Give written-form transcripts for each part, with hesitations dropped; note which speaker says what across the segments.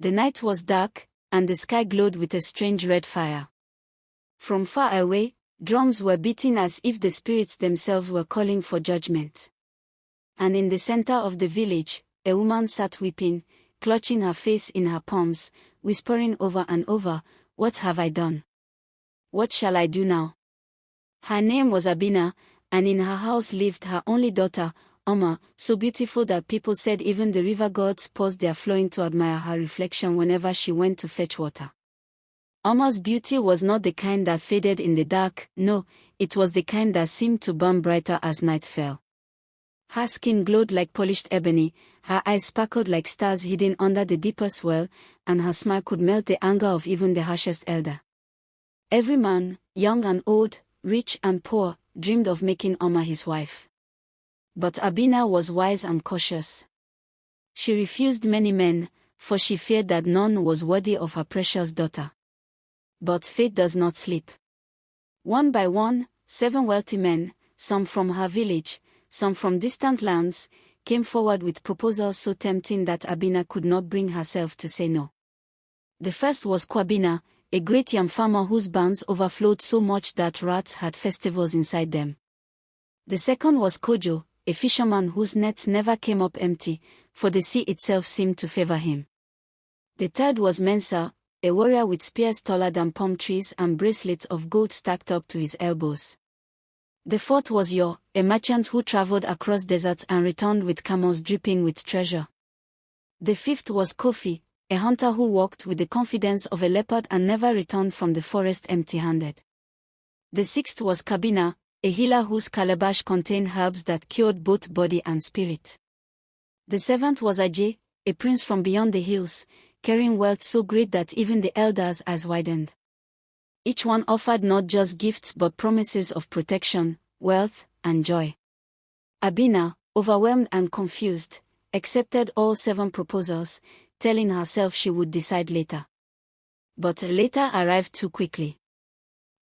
Speaker 1: The night was dark, and the sky glowed with a strange red fire. From far away, drums were beating as if the spirits themselves were calling for judgment. And in the center of the village, a woman sat weeping, clutching her face in her palms, whispering over and over, "What have I done? What shall I do now?" Her name was Abina, and in her house lived her only daughter, Oma, so beautiful that people said even the river gods paused their flowing to admire her reflection whenever she went to fetch water. Oma's beauty was not the kind that faded in the dark, no, it was the kind that seemed to burn brighter as night fell. Her skin glowed like polished ebony, her eyes sparkled like stars hidden under the deepest well, and her smile could melt the anger of even the harshest elder. Every man, young and old, rich and poor, dreamed of making Oma his wife. But Abina was wise and cautious. She refused many men, for she feared that none was worthy of her precious daughter. But fate does not sleep. One by one, 7 wealthy men, some from her village, some from distant lands, came forward with proposals so tempting that Abina could not bring herself to say no. The first was Kwabina, a great yam farmer whose barns overflowed so much that rats had festivals inside them. The second was Kojo, a fisherman whose nets never came up empty, for the sea itself seemed to favor him. The third was Mensa, a warrior with spears taller than palm trees and bracelets of gold stacked up to his elbows. The fourth was Yo, a merchant who traveled across deserts and returned with camels dripping with treasure. The fifth was Kofi, a hunter who walked with the confidence of a leopard and never returned from the forest empty-handed. The sixth was Kabina, a healer whose calabash contained herbs that cured both body and spirit. The seventh was Ajay, a prince from beyond the hills, carrying wealth so great that even the elders' eyes widened. Each one offered not just gifts but promises of protection, wealth, and joy. Abina, overwhelmed and confused, accepted all 7 proposals, telling herself she would decide later. But later arrived too quickly.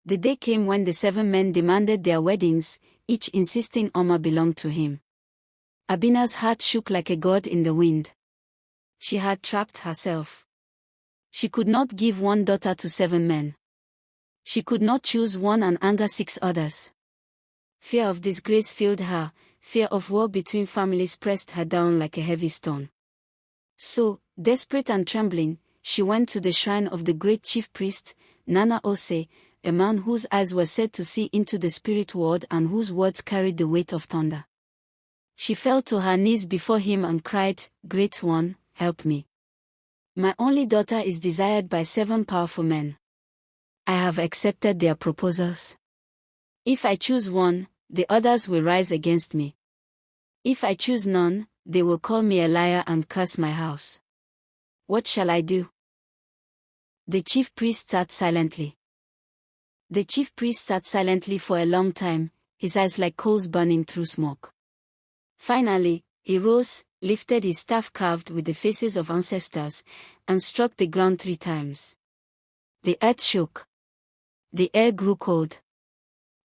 Speaker 1: The day came when the 7 men demanded their weddings, each insisting Oma belonged to him. Abina's heart shook like a god in the wind. She had trapped herself. She could not give one daughter to 7 men. She could not choose one and anger 6 others. Fear of disgrace filled her, fear of war between families pressed her down like a heavy stone. So, desperate and trembling, she went to the shrine of the great chief priest, Nana Ose, a man whose eyes were said to see into the spirit world and whose words carried the weight of thunder. She fell to her knees before him and cried, "Great One, help me. My only daughter is desired by 7 powerful men. I have accepted their proposals. If I choose one, the others will rise against me. If I choose none, they will call me a liar and curse my house. What shall I do?" The chief priest sat silently. The chief priest sat silently for a long time, his eyes like coals burning through smoke. Finally, he rose, lifted his staff carved with the faces of ancestors, and struck the ground 3 times. The earth shook. The air grew cold.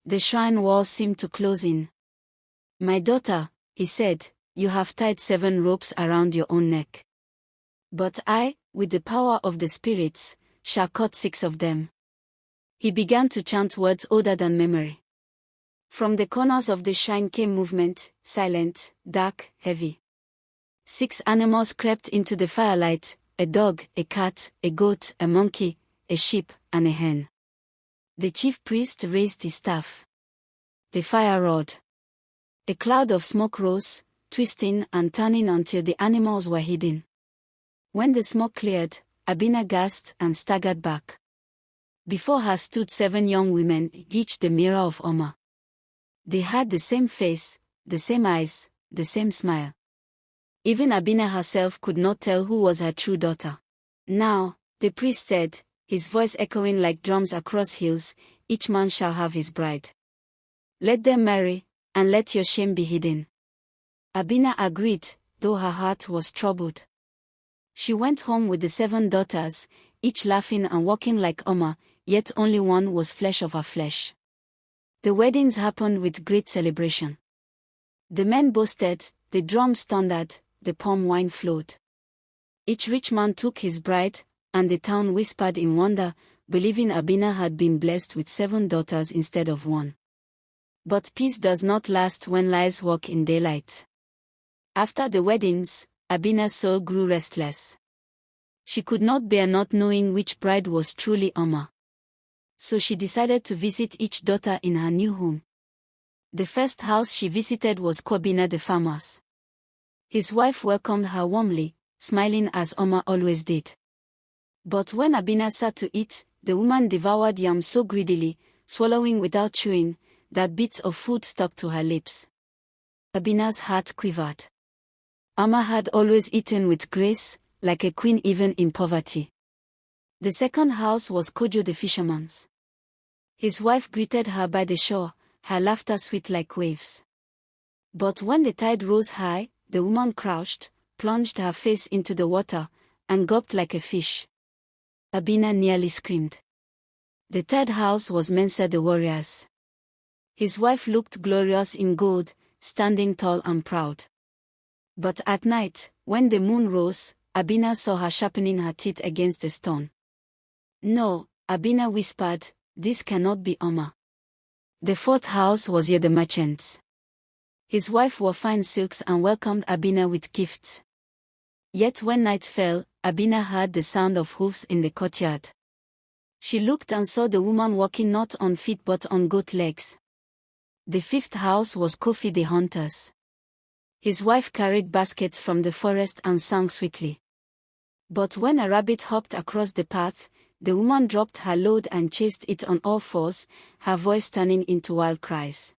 Speaker 1: The shrine walls seemed to close in. "My daughter," he said, "you have tied 7 ropes around your own neck. But I, with the power of the spirits, shall cut 6 of them." He began to chant words older than memory. From the corners of the shrine came movement, silent, dark, heavy. 6 animals crept into the firelight, a dog, a cat, a goat, a monkey, a sheep, and a hen. The chief priest raised his staff. The fire roared. A cloud of smoke rose, twisting and turning until the animals were hidden. When the smoke cleared, Abina gasped and staggered back. Before her stood 7 young women, each the mirror of Oma. They had the same face, the same eyes, the same smile. Even Abina herself could not tell who was her true daughter. "Now," the priest said, his voice echoing like drums across hills, "each man shall have his bride. Let them marry, and let your shame be hidden." Abina agreed, though her heart was troubled. She went home with the 7 daughters, each laughing and walking like Oma, yet only one was flesh of her flesh. The weddings happened with great celebration. The men boasted, the drums thundered, the palm wine flowed. Each rich man took his bride, and the town whispered in wonder, believing Abina had been blessed with 7 daughters instead of 1. But peace does not last when lies walk in daylight. After the weddings, Abina's soul grew restless. She could not bear not knowing which bride was truly Oma. So she decided to visit each daughter in her new home. The first house she visited was Kobina the farmer's. His wife welcomed her warmly, smiling as Oma always did. But when Abina sat to eat, the woman devoured yam so greedily, swallowing without chewing, that bits of food stuck to her lips. Abina's heart quivered. Amma had always eaten with grace, like a queen even in poverty. The second house was Kojo the fisherman's. His wife greeted her by the shore, her laughter sweet like waves. But when the tide rose high, the woman crouched, plunged her face into the water, and gulped like a fish. Abina nearly screamed. The third house was Mensa the warrior's. His wife looked glorious in gold, standing tall and proud. But at night, when the moon rose, Abina saw her sharpening her teeth against a stone. No, Abina whispered, this cannot be Oma. The fourth house was Ye the merchant's. His wife wore fine silks and welcomed Abina with gifts. Yet when night fell, Abina heard the sound of hoofs in the courtyard. She looked and saw the woman walking not on feet but on goat legs. The fifth house was Kofi the hunter's. His wife carried baskets from the forest and sang sweetly. But when a rabbit hopped across the path, the woman dropped her load and chased it on all fours, her voice turning into wild cries.